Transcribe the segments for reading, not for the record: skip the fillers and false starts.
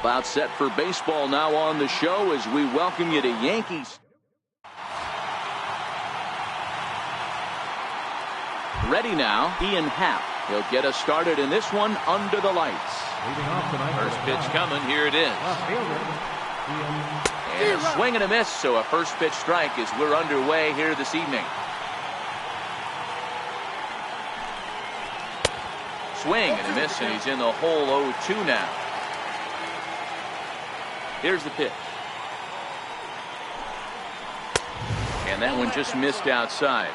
About set for baseball now on the show as we welcome you to Yankees. Ready now, Ian Happ. He'll get us started in this one under the lights. First pitch coming. Here it is. And a swing and a miss, so a first pitch strike as we're underway here this evening. Swing and a miss, and he's in the hole 0-2 now. Here's the pitch. And that one just missed outside.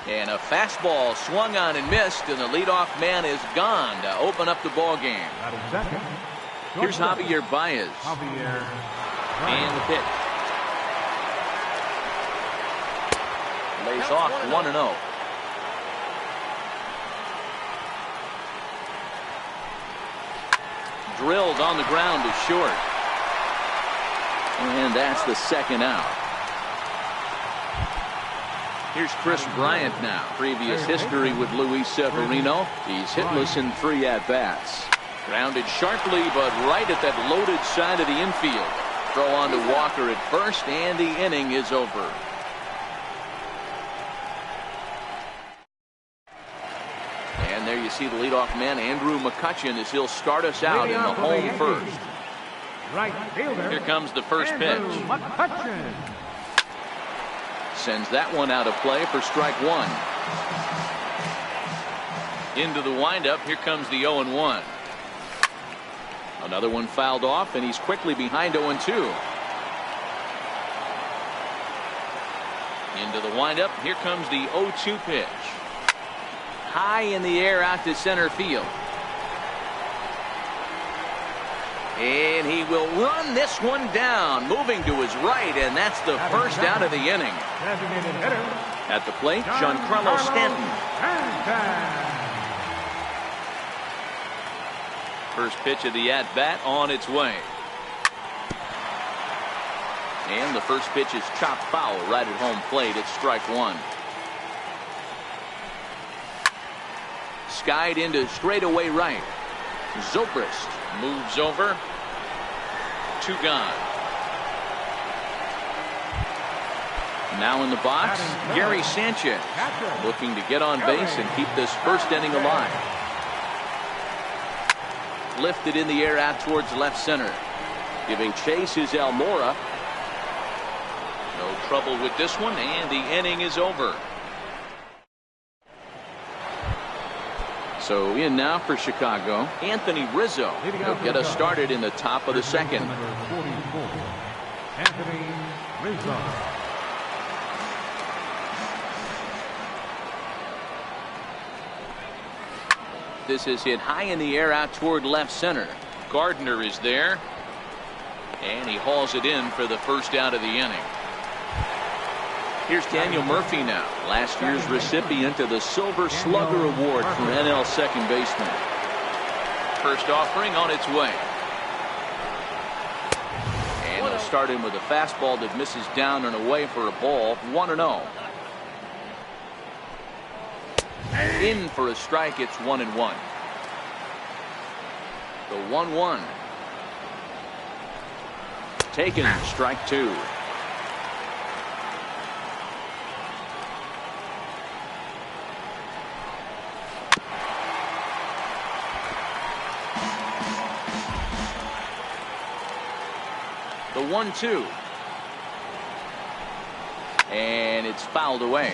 And a fastball swung on and missed, and the leadoff man is gone to open up the ball game. Here's Javier Baez. And the pitch. Lays off 1-0. Drilled on the ground to short. And that's the second out. Here's Chris Bryant now. Previous history with Luis Severino. He's hitless in 3 at-bats. Grounded sharply, but right at that loaded side of the infield. Throw on to Walker at first, and the inning is over. And there you see the leadoff man, Andrew McCutchen, as he'll start us out in the home first. Here comes the first pitch. Sends that one out of play for strike one. Into the windup. Here comes the 0-1. Another one fouled off, and he's quickly behind 0-2. Into the windup. Here comes the 0-2 pitch. High in the air out to center field. And he will run this one down, moving to his right, and that's the first out of the inning. At the plate, Giancarlo Stanton. First pitch of the at-bat on its way. And the first pitch is chopped foul right at home plate. It's strike one. Skied into straightaway right. Zobrist moves over. 2 gone. Now in the box, Gary Sanchez looking to get on base and keep this first inning alive. Lifted in the air out towards left center. Giving chase is Almora. No trouble with this one, and the inning is over. So in now for Chicago, Anthony Rizzo. He'll get us started in the top of the second. Anthony Rizzo. This is hit high in the air out toward left center. Gardner is there, and he hauls it in for the first out of the inning. Here's Daniel Murphy now, last year's recipient of the Silver Slugger Award for NL second baseman. First offering on its way. And he'll start in with a fastball that misses down and away for a ball. 1-0. In for a strike. It's 1-1. The 1-1. Taken. Strike two. The 1-2. And it's fouled away.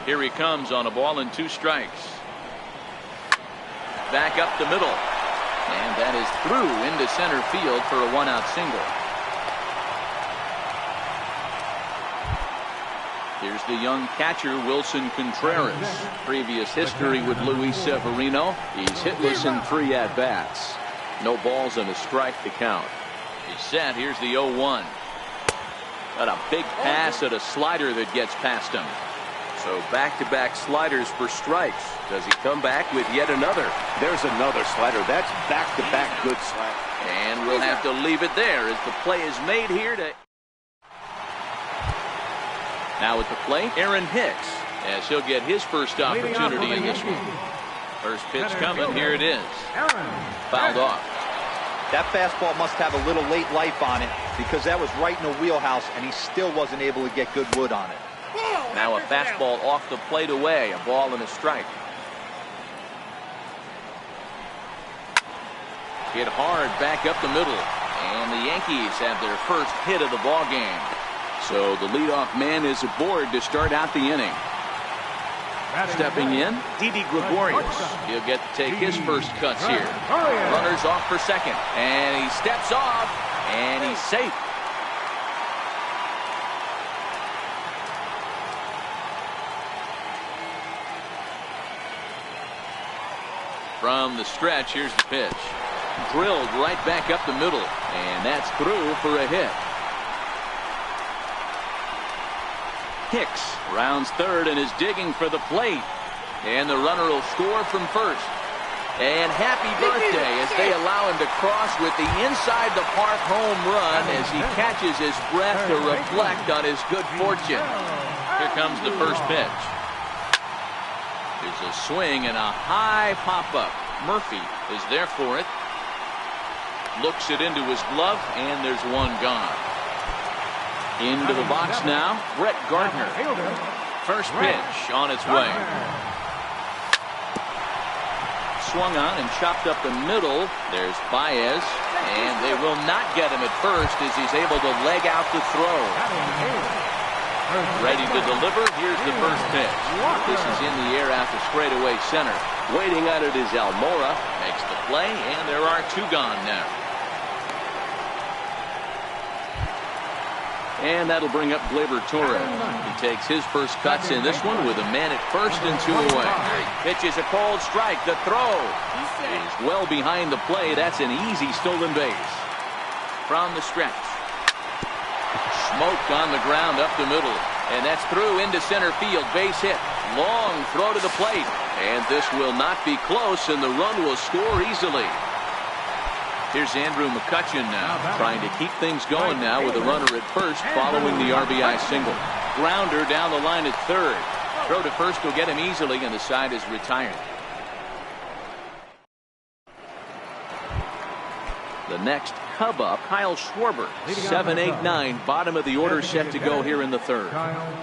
Here he comes on a ball and 2 strikes. Back up the middle. And that is through into center field for a 1-out single. Here's the young catcher, Wilson Contreras. Previous history with Luis Severino. He's hitless in 3 at-bats. No balls and a strike to count. He's set. Here's the 0-1. Got a big pass at a slider that gets past him. So back-to-back sliders for strikes. Does he come back with yet another? There's another slider. That's back-to-back good slider. And we'll have to leave it there as the play is made here to... Now at the plate, Aaron Hicks. as he'll get his first opportunity in this one. First pitch coming. Here it is. Fouled off. That fastball must have a little late life on it because that was right in the wheelhouse and he still wasn't able to get good wood on it. Now a fastball off the plate away. A ball and a strike. Hit hard back up the middle. And the Yankees have their first hit of the ball game. So the leadoff man is aboard to start out the inning. Stepping in, Didi Gregorius. He'll get to take his first cuts here. Runners off for second. And he steps off. And he's safe. From the stretch, here's the pitch. Drilled right back up the middle. And that's through for a hit. Hicks rounds third and is digging for the plate. And the runner will score from first. And happy birthday as they allow him to cross with the inside the park home run as he catches his breath to reflect on his good fortune. Here comes the first pitch. There's a swing and a high pop-up. Murphy is there for it. Looks it into his glove, and there's one gone. Into the box now, Brett Gardner. First pitch on its way. Swung on and chopped up the middle. There's Baez, and they will not get him at first as he's able to leg out the throw. Ready to deliver. Here's the first pitch. This is in the air out to straightaway center. Waiting on it is Almora. Makes the play, and there are two gone now. And that'll bring up Gleyber Torres. He takes his first cuts in this one with a man at first and two away. Pitches a cold strike. The throw is well behind the play. That's an easy stolen base. From the stretch. Smoke on the ground up the middle. And that's through into center field. Base hit. Long throw to the plate. And this will not be close, and the run will score easily. Here's Andrew McCutchen now, trying to keep things going now with a runner at first following the RBI single. Grounder down the line at third. Throw to first will get him easily, and the side is retired. The next Cub up, Kyle Schwarber, 7-8-9, bottom of the order set to go here in the third.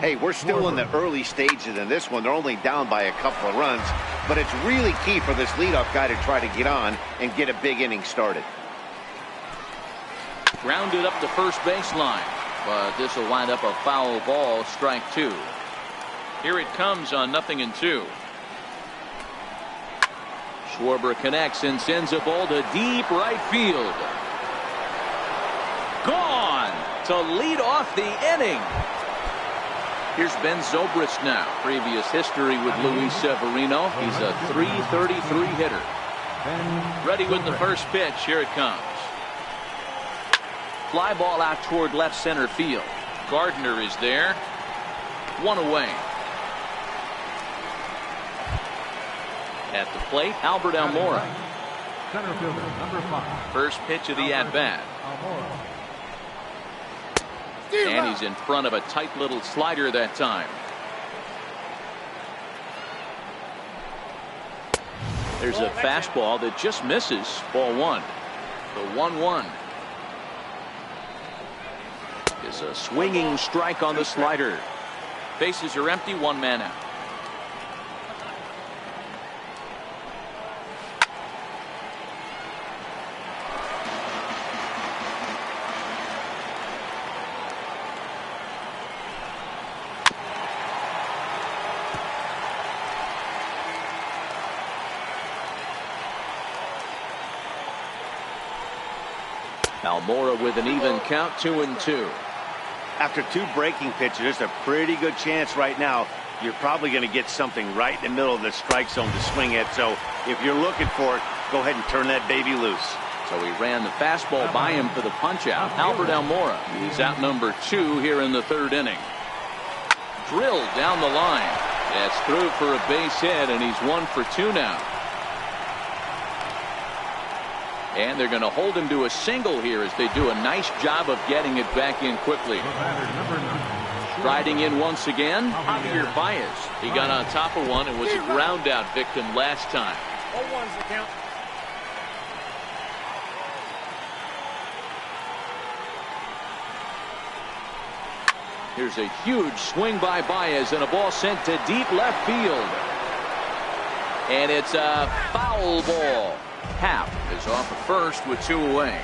Hey, we're still in the early stages in this one. They're only down by a couple of runs, but it's really key for this leadoff guy to try to get on and get a big inning started. Grounded up the first baseline, but this will wind up a foul ball, strike two. Here it comes on 0-2. Schwarber connects and sends a ball to deep right field. Gone to lead off the inning. Here's Ben Zobrist now. Previous history with Luis Severino. He's a .333 hitter. Ready with the first pitch. Here it comes. Fly ball out toward left center field. Gardner is there. One away. At the plate, Albert Almora. Center fielder, number 5. First pitch of the at-bat. And he's in front of a tight little slider that time. There's a fastball that just misses. Ball one. The 1-1. Is a swinging strike on the slider. Bases are empty, one man out. Almora with an even count, 2-2. After two breaking pitches, there's a pretty good chance right now you're probably going to get something right in the middle of the strike zone to swing at. So if you're looking for it, go ahead and turn that baby loose. So he ran the fastball by him for the punch out. Albert Almora. He's out number 2 here in the third inning. Drilled down the line. That's through for a base hit, and he's 1 for 2 now. And they're going to hold him to a single here as they do a nice job of getting it back in quickly. Number 9, Riding in once again, Javier Baez. He got on top of one and was a ground out victim last time. 0-1's the count. Here's a huge swing by Baez and a ball sent to deep left field. And it's a foul ball. Happ is off at first with 2 away.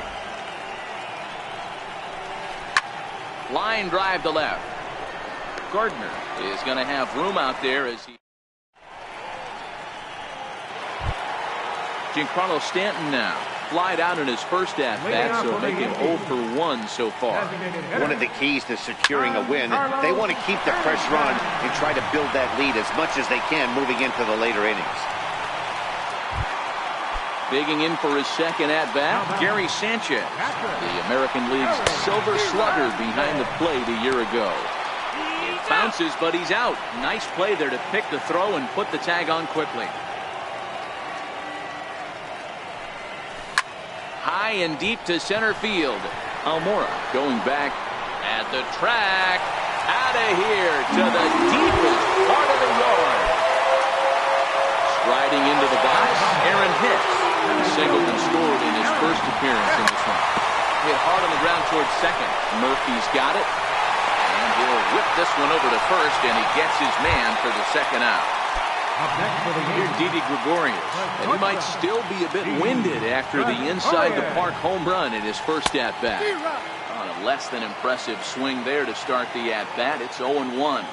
Line drive to left. Gardner is going to have room out there as he. Giancarlo Stanton now. Flied out in his first at-bat, so making 0 for 1 so far. One of the keys to securing a win, they want to keep the pressure on and try to build that lead as much as they can moving into the later innings. Digging in for his second at-bat, Gary Sanchez, the American League's Silver Slugger behind the plate a year ago. It bounces, but he's out. Nice play there to pick the throw and put the tag on quickly. High and deep to center field. Almora going back at the track. Out of here to the deepest part of the yard. Striding into the box, Aaron Hicks. Singled and scored in his first appearance in this one. Hit hard on the ground towards second. Murphy's got it. And he'll whip this one over to first, and he gets his man for the second out. Here's Didi Gregorius, and he might still be a bit winded after the inside-the-park home run in his first at-bat. On a less than impressive swing there to start the at-bat. It's 0-1.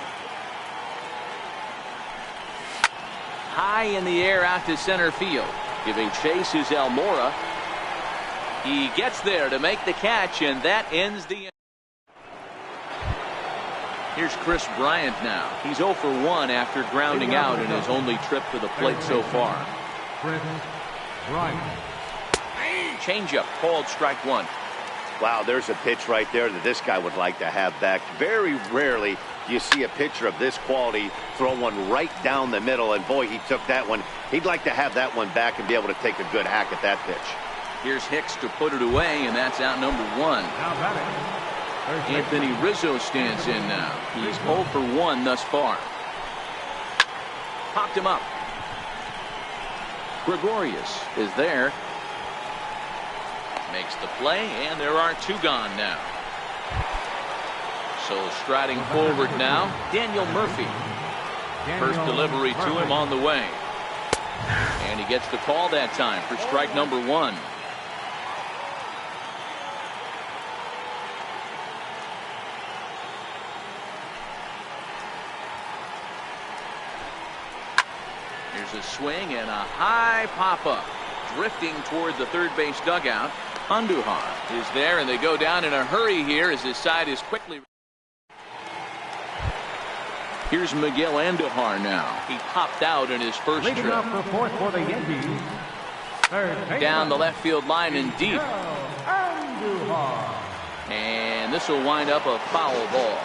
High in the air out to center field. Giving chase is Almora. He gets there to make the catch, and that ends the inning. Here's Chris Bryant now. He's 0 for 1 after grounding out in his only trip to the plate so far. Changeup called strike 1. Wow, there's a pitch right there that this guy would like to have back. Very rarely do you see a pitcher of this quality throw one right down the middle, and boy, he took that one. He'd like to have that one back and be able to take a good hack at that pitch. Here's Hicks to put it away, and that's out number 1. Anthony Rizzo stands in now. He's 0 for 1 thus far. Popped him up. Gregorius is there. Makes the play, and there are 2 gone now. So striding forward now, Daniel Murphy. First delivery to him on the way. And he gets the call that time for strike number 1. Here's a swing and a high pop-up. Drifting toward the third base dugout. Andujar is there, and they go down in a hurry here as his side is quickly. Here's Miguel Andujar now. He popped out in his first trip. For fourth for the Yankees. Down the left field line and deep. And this will wind up a foul ball.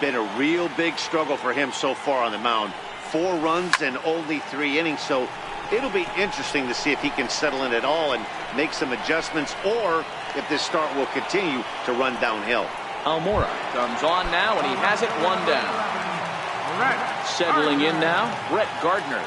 Been a real big struggle for him so far on the mound. 4 runs and only 3 innings, so it'll be interesting to see if he can settle in at all and make some adjustments, or if this start will continue to run downhill. Almora comes on now, and he has it 1 down. Settling in now, Brett Gardner.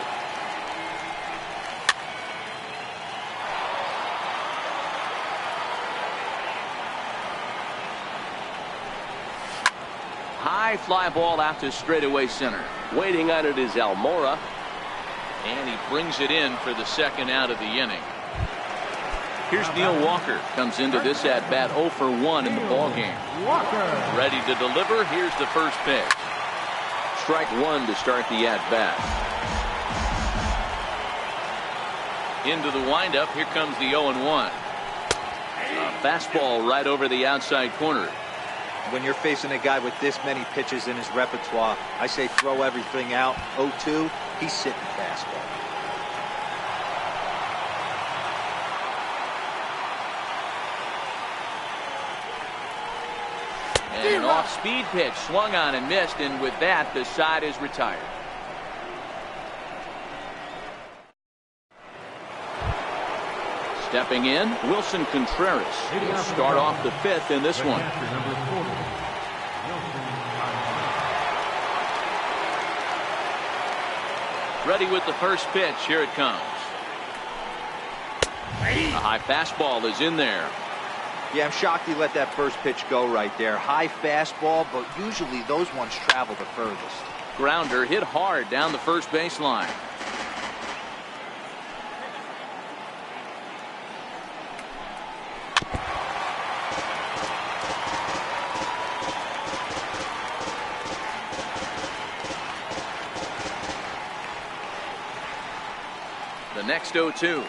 High fly ball out to straightaway center. Waiting on it is Almora. And he brings it in for the second out of the inning. Here's Neil Walker. Comes into this at-bat 0 for 1 in the ballgame. Ready to deliver. Here's the first pitch. Strike 1 to start the at-bat. Into the windup. Here comes the 0-1. A fastball right over the outside corner. When you're facing a guy with this many pitches in his repertoire, I say throw everything out. 0-2, he's sitting fastball. And an off-speed pitch swung on and missed, and with that, the side is retired. Stepping in, Wilson Contreras. He'll start off the 5th in this one. Ready with the first pitch. Here it comes. A high fastball is in there. Yeah, I'm shocked he let that first pitch go right there. High fastball, but usually those ones travel the furthest. Grounder hit hard down the first baseline. The next 0-2.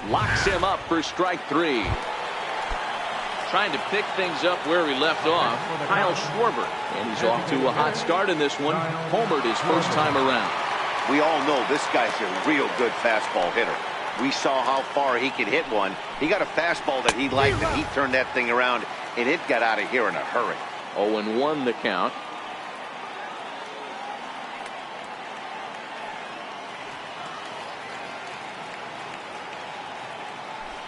Locks him up for strike 3. Trying to pick things up where he left off. Kyle Schwarber. And he's off to a hot start in this one. Homered his first time around. We all know this guy's a real good fastball hitter. We saw how far he could hit one. He got a fastball that he liked, and he turned that thing around, and it got out of here in a hurry. 0-1 the count.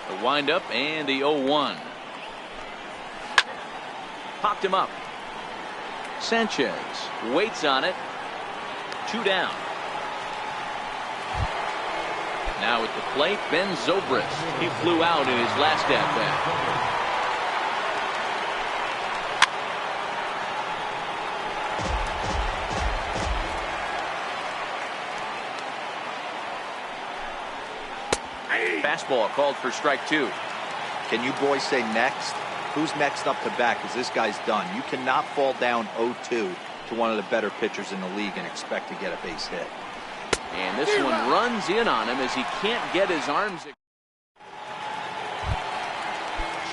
The windup and the 0-1. Popped him up. Sanchez waits on it. 2 down. Now at the plate, Ben Zobrist. He flew out in his last at-bat. Fastball called for strike 2. Can you boys say next? Who's next up to bat? Because this guy's done. You cannot fall down 0-2 to one of the better pitchers in the league and expect to get a base hit. And this one runs in on him as he can't get his arms.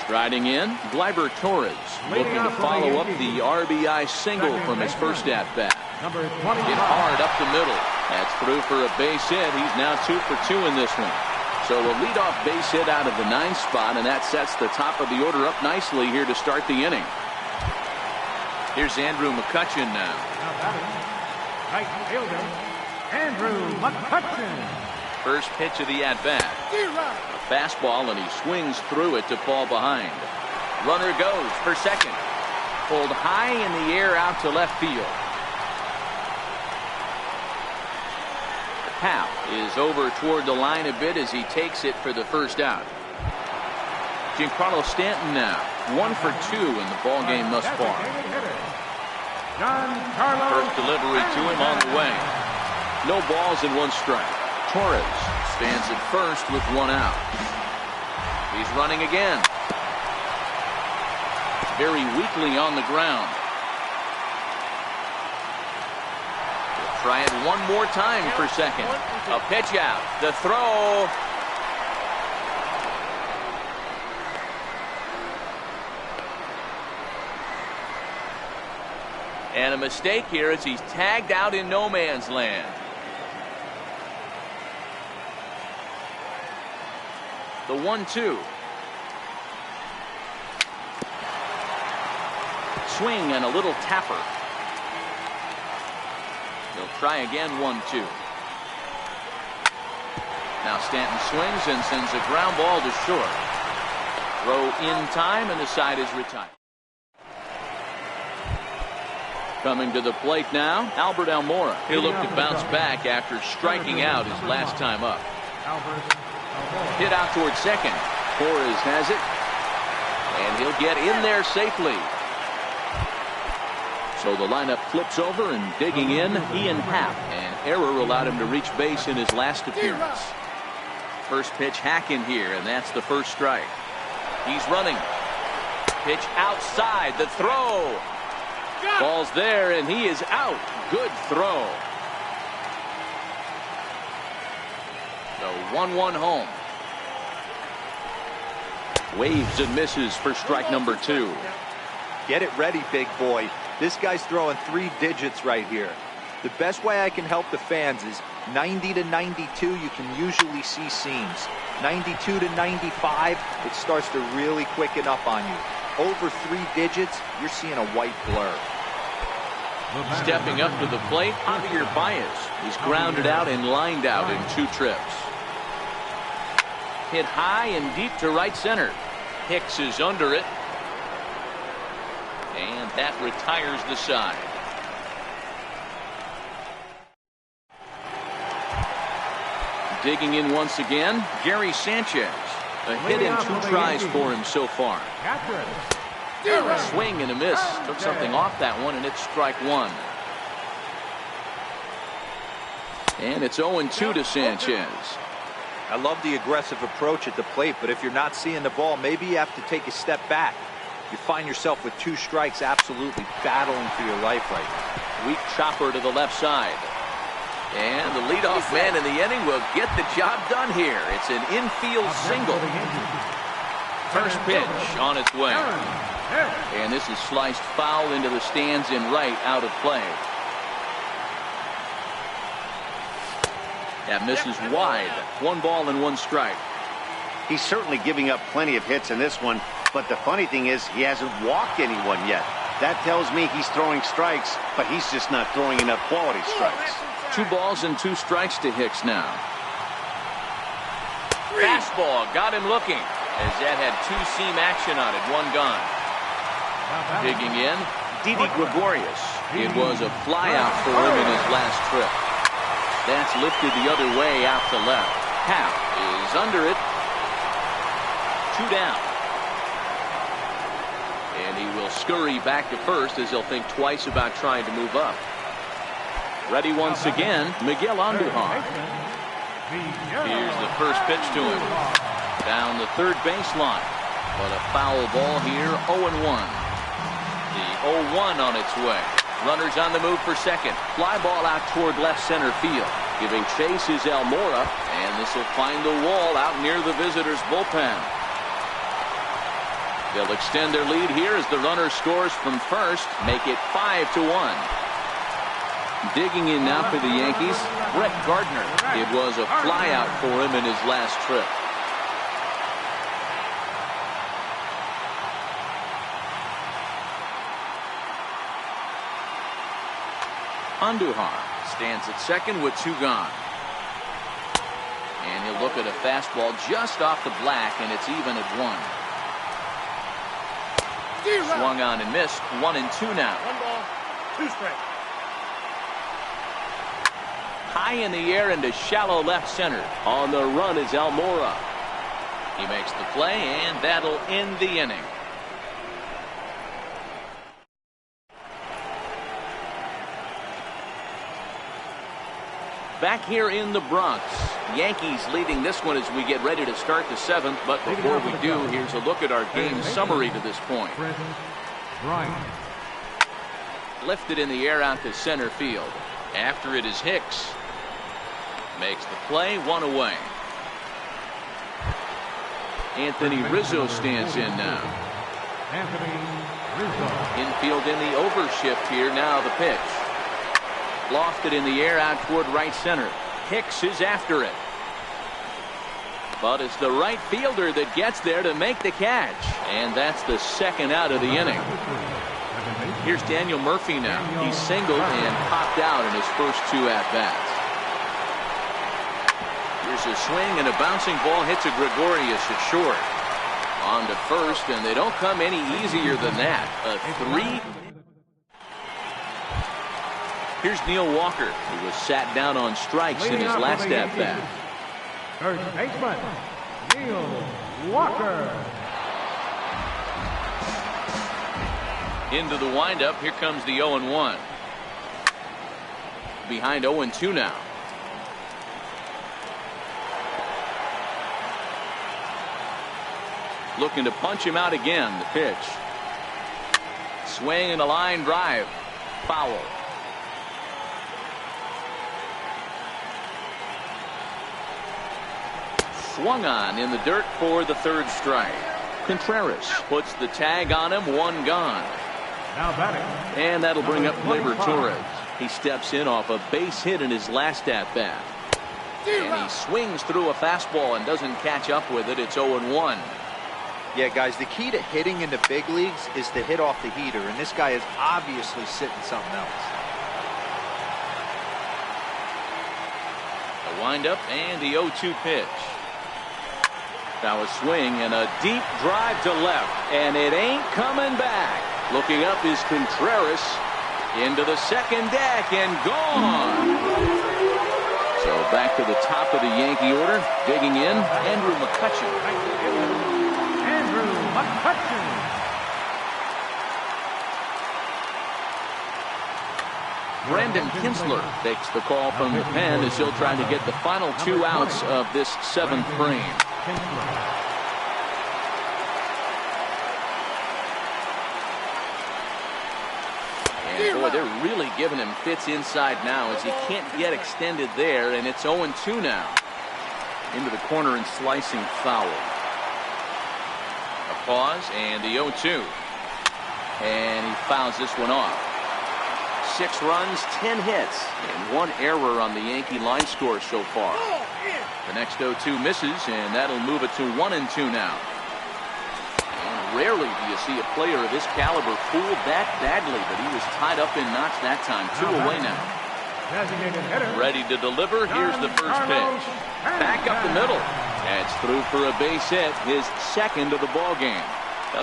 Striding in, Gleyber Torres, looking to follow up the RBI single from his first at-bat. Hit hard up the middle. That's through for a base hit. He's now 2 for 2 in this one. So a leadoff base hit out of the 9th spot, and that sets the top of the order up nicely here to start the inning. Here's Andrew McCutchen now. Right fielder, Andrew McCutchen. First pitch of the at-bat. A fastball, and he swings through it to fall behind. Runner goes for second. Pulled high in the air out to left field. Half is over toward the line a bit as he takes it for the first out. Giancarlo Stanton now 1 for 2 in the ball game thus far. First delivery to him on the way. No balls and 1 strike. Torres stands at first with 1 out. He's running again. Very weakly on the ground. Try it one more time for second. A pitch out. The throw. And a mistake here as he's tagged out in no man's land. The 1-2. Swing and a little tapper. They'll try again 1-2. Now Stanton swings and sends a ground ball to short. Throw in time and the side is retired. Coming to the plate now, Albert Almora. He'll look to bounce back after striking out his last time up. Hit out towards second. Torres has it. And he'll get in there safely. So the lineup flips over, and digging in, Ian Happ. An error allowed him to reach base in his last appearance. First pitch hack in here, and that's the first strike. He's running. Pitch outside. The throw. Ball's there, and he is out. Good throw. The 1-1 home. Waves and misses for strike number 2. Get it ready, big boy. This guy's throwing 3 digits right here. The best way I can help the fans is 90 to 92, you can usually see seams. 92 to 95, it starts to really quicken up on you. Over 3 digits, you're seeing a white blur. Stepping up to the plate, Javier Baez. He's grounded out and lined out in 2 trips. Hit high and deep to right center. Hicks is under it. And that retires the side. Digging in once again, Gary Sanchez. A hit and 2 tries for him so far. Swing and a miss. Took something off that one, and it's strike 1. And it's 0-2 to Sanchez. I love the aggressive approach at the plate, but if you're not seeing the ball, maybe you have to take a step back. You find yourself with 2 strikes, absolutely battling for your life right now. Weak chopper to the left side. And the leadoff man in the inning will get the job done here. It's an infield single. First pitch on its way. And this is sliced foul into the stands in right, out of play. That misses wide. 1 ball and 1 strike. He's certainly giving up plenty of hits in this one, but the funny thing is he hasn't walked anyone yet. That tells me he's throwing strikes, but he's just not throwing enough quality strikes. 2 balls and 2 strikes to Hicks now. Fastball got him looking, as that had 2-seam action on it. 1 gone. Digging in, Didi Gregorius. It was a flyout for him in his last trip. That's lifted the other way out to left. Hal is under it. 2 down. And he will scurry back to first as he'll think twice about trying to move up. Ready once again, Miguel Andujar. Here's the first pitch to him. Down the third baseline. But a foul ball here, 0-1. The 0-1 on its way. Runners on the move for second. Fly ball out toward left center field. Giving chase is Almora, and this will find the wall out near the visitors' bullpen. They'll extend their lead here as the runner scores from first, make it 5-1. Digging in now for the Yankees, Brett Gardner. It was a flyout for him in his last trip. Andujar stands at second with 2 gone. And he'll look at a fastball just off the black, and it's even at 1. Swung on and missed. 1-2 now. 1 ball, 2 strikes. High in the air into shallow left center. On the run is Almora. He makes the play, and that'll end the inning. Back here in the Bronx, Yankees leading this one as we get ready to start the 7th. But before we do, here's a look at our game summary to this point. Lifted in the air out to center field. After it is Hicks. Makes the play, 1 away. Anthony Rizzo stands in now. Infield in the overshift here. Now the pitch. Lofted in the air out toward right center. Hicks is after it. But it's the right fielder that gets there to make the catch. And that's the 2nd out of the inning. Here's Daniel Murphy now. He singled and popped out in his first 2 at-bats. Here's a swing, and a bouncing ball hits a Gregorius at short. On to first, and they don't come any easier than that. A 3. Here's Neil Walker, who was sat down on strikes in his last at-bat. First baseman, Neil Walker. Into the windup, here comes the 0-1. Behind 0-2 now. Looking to punch him out again, the pitch. Swing and a line drive. Foul. Swung on in the dirt for the 3rd strike. Contreras puts the tag on him. 1 gone. Now batting. And that'll bring up Gleyber Torres. He steps in off a base hit in his last at-bat. And he swings through a fastball and doesn't catch up with it. It's 0-1. Yeah, guys, the key to hitting in the big leagues is to hit off the heater, and this guy is obviously sitting something else. The windup and the 0-2 pitch. Now a swing and a deep drive to left, and it ain't coming back. Looking up is Contreras into the 2nd deck and gone. So back to the top of the Yankee order. Digging in, Andrew McCutchen. Andrew McCutchen. Brandon Kinsler takes the call from the pen as he'll try to get the final 2 outs of this 7th frame. And boy, they're really giving him fits inside now as he can't get extended there, and it's 0-2 now. Into the corner and slicing foul. A pause and the 0-2. And he fouls this one off. 6 runs, 10 hits, and 1 error on the Yankee line score so far. The next 0-2 misses, and that'll move it to 1-2 now. And rarely do you see a player of this caliber fooled that badly, but he was tied up in knots that time. 2 away now. Ready to deliver. Here's the first pitch. Back up the middle. That's through for a base hit, his 2nd of the ball game.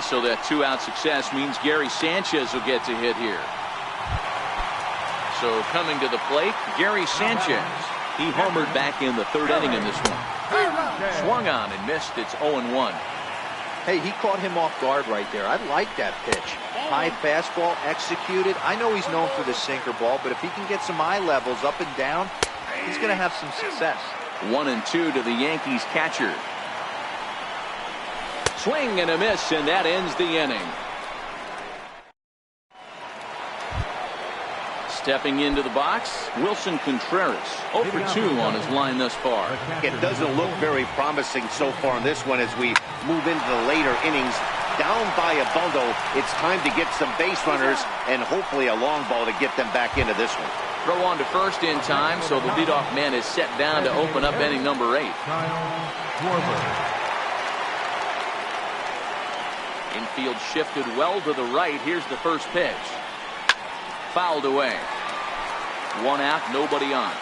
So that 2-out success means Gary Sanchez will get to hit here. So coming to the plate, Gary Sanchez. He homered back in the 3rd inning in this one. Swung on and missed. It's 0-1. Hey, he caught him off guard right there. I like that pitch. High fastball executed. I know he's known for the sinker ball, but if he can get some eye levels up and down, he's going to have some success. 1-2 to the Yankees catcher. Swing and a miss, and that ends the inning. Stepping into the box, Wilson Contreras, 0 for 2 on his line thus far. It doesn't look very promising so far in this one as we move into the later innings. Down by a bundle, it's time to get some base runners and hopefully a long ball to get them back into this one. Throw on to first in time, so the leadoff man is set down to open up inning number 8. Infield shifted well to the right. Here's the first pitch. Fouled away. 1 out, nobody on.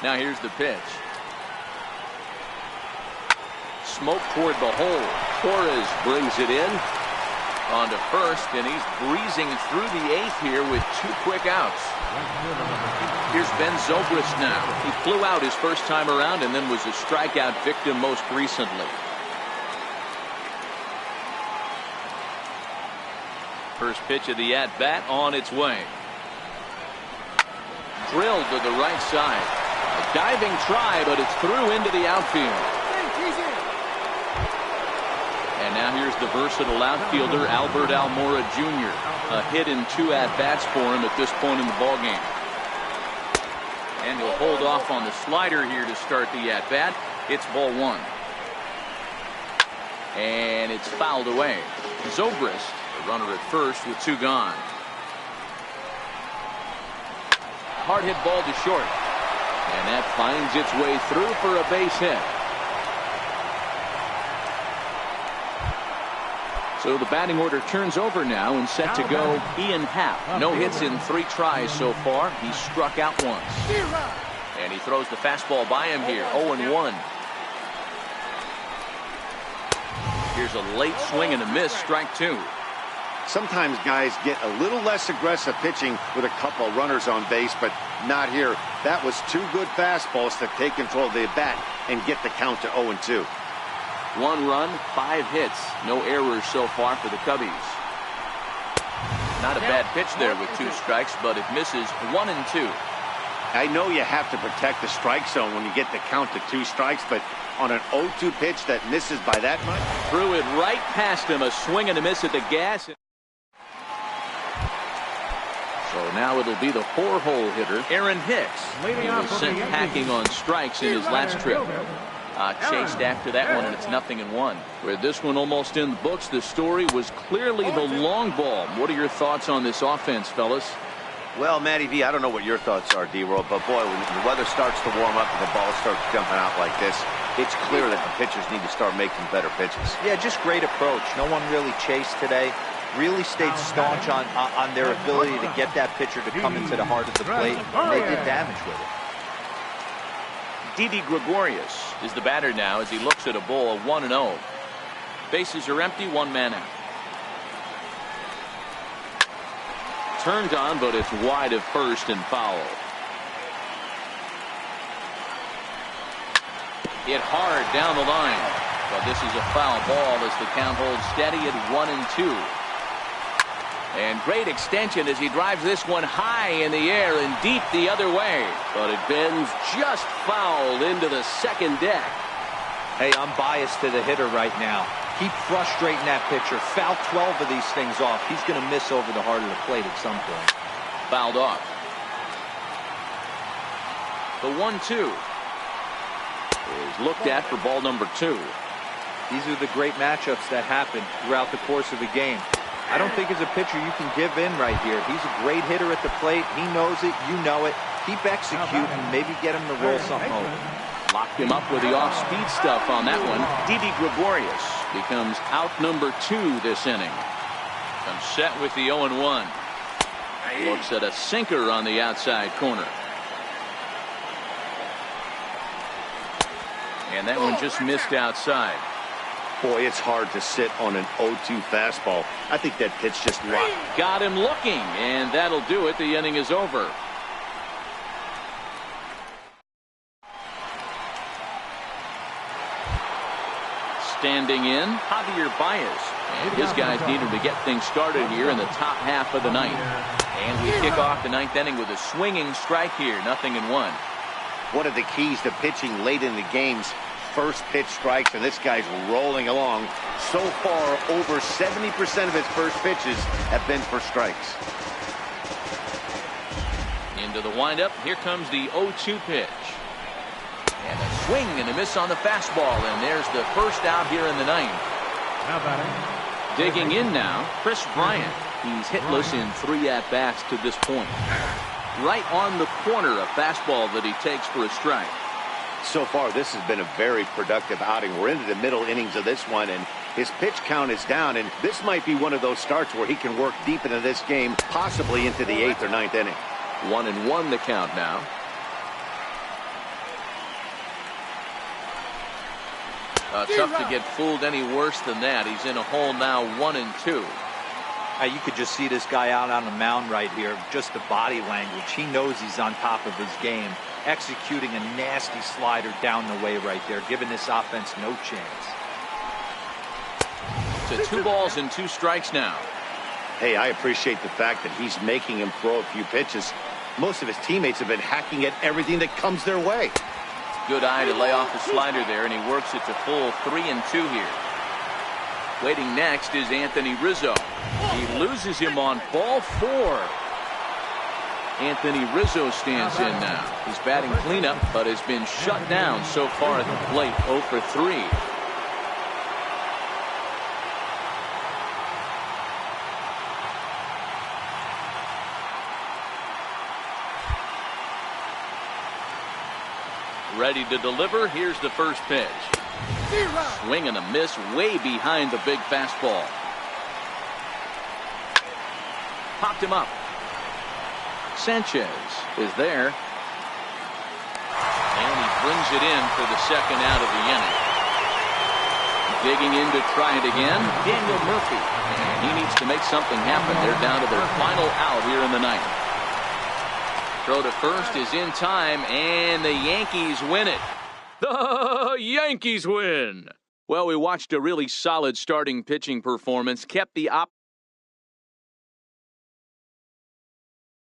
Now here's the pitch. Smoke toward the hole. Torres brings it in. On to first, and he's breezing through the 8th here with 2 quick outs. Here's Ben Zobrist now. He flew out his first time around and then was a strikeout victim most recently. First pitch of the at-bat on its way. Drilled to the right side. A diving try, but it's through into the outfield. And now here's the versatile outfielder, Albert Almora Jr. A hit in 2 at-bats for him at this point in the ballgame. And he'll hold off on the slider here to start the at-bat. It's ball 1. And it's fouled away. Zobrist, the runner at first with 2 gone. Hard hit ball to short. And that finds its way through for a base hit. So the batting order turns over now and set to go Ian Happ. No hits in 3 tries so far. He struck out once. And he throws the fastball by him here. 0-1. Here's a late swing and a miss. Strike 2. Sometimes guys get a little less aggressive pitching with a couple runners on base, but not here. That was 2 good fastballs to take control of the bat and get the count to 0-2. 1 run, 5 hits. No errors so far for the Cubbies. Not a bad pitch there with 2 strikes, but it misses. 1-2. I know you have to protect the strike zone when you get the count to 2 strikes, but on an 0-2 pitch that misses by that much? Threw it right past him. A swing and a miss at the gas. So now it'll be the 4-hole hitter, Aaron Hicks. He was sent packing on strikes in his last trip. Chased after that one, and it's 0-1. With this one almost in the books, the story was clearly the long ball. What are your thoughts on this offense, fellas? Well, Matty V, I don't know what your thoughts are, D-Roll, but boy, when the weather starts to warm up and the ball starts jumping out like this, it's clear that the pitchers need to start making better pitches. Yeah, just great approach. No one really chased today. Really stayed staunch on their ability to get that pitcher to come into the heart of the plate. And they did damage with it. Didi Gregorius is the batter now as he looks at a ball of 1-0. Bases are empty, one man out. Turned on, but it's wide of first and foul. Hit hard down the line, but this is a foul ball as the count holds steady at 1-2. And great extension as he drives this one high in the air and deep the other way, but it bends just foul into the second deck. Hey, I'm biased to the hitter right now. Keep frustrating that pitcher. Foul 12 of these things off. He's going to miss over the heart of the plate at some point. Fouled off. The 1-2 is looked at for ball number 2. These are the great matchups that happen throughout the course of a game. I don't think as a pitcher you can give in right here. He's a great hitter at the plate. He knows it. You know it. Keep executing. Maybe get him to roll something over. Locked him up with the off-speed stuff on that one. Didi Gregorius becomes out number 2 this inning. Comes set with the 0-1. Looks at a sinker on the outside corner. And that one just missed outside. Boy, it's hard to sit on an 0-2 fastball. I think that pitch just rocked. Got him looking, and that'll do it. The inning is over. Standing in, Javier Baez. And his guys needed to get things started here in the top half of the ninth. And we kick off the ninth inning with a swinging strike here, 0-1. One of the keys to pitching late in the game's first pitch strikes, and this guy's rolling along. So far, over 70% of his first pitches have been for strikes. Into the windup, here comes the 0-2 pitch. And a swing and a miss on the fastball, and there's the first out here in the ninth. Now batting. Digging in now, Chris Bryant. He's hitless in 3 at-bats to this point. Right on the corner, a fastball that he takes for a strike. So far, this has been a very productive outing. We're into the middle innings of this one, and his pitch count is down, and this might be one of those starts where he can work deep into this game, possibly into the 8th or 9th inning. 1-1 the count now. Tough to get fooled any worse than that. He's in a hole now, 1-2. You could just see this guy out on the mound right here. Just the body language. He knows he's on top of his game. Executing a nasty slider down the way right there, giving this offense no chance. To 2 balls and 2 strikes now. Hey, I appreciate the fact that he's making him throw a few pitches. Most of his teammates have been hacking at everything that comes their way. Good eye to lay off the slider there, and he works it to full 3-2 here. Waiting next is Anthony Rizzo. He loses him on ball 4. Anthony Rizzo stands in now. He's batting cleanup, but has been shut down so far at the plate, 0 for 3. Ready to deliver. Here's the first pitch. Swing and a miss way behind the big fastball. Popped him up. Sanchez is there. And he brings it in for the second out of the inning. Digging in to try it again, Daniel Murphy. And he needs to make something happen. They're down to their final out here in the ninth. Throw to first is in time, and the Yankees win it. The Yankees win. Well, we watched a really solid starting pitching performance, kept the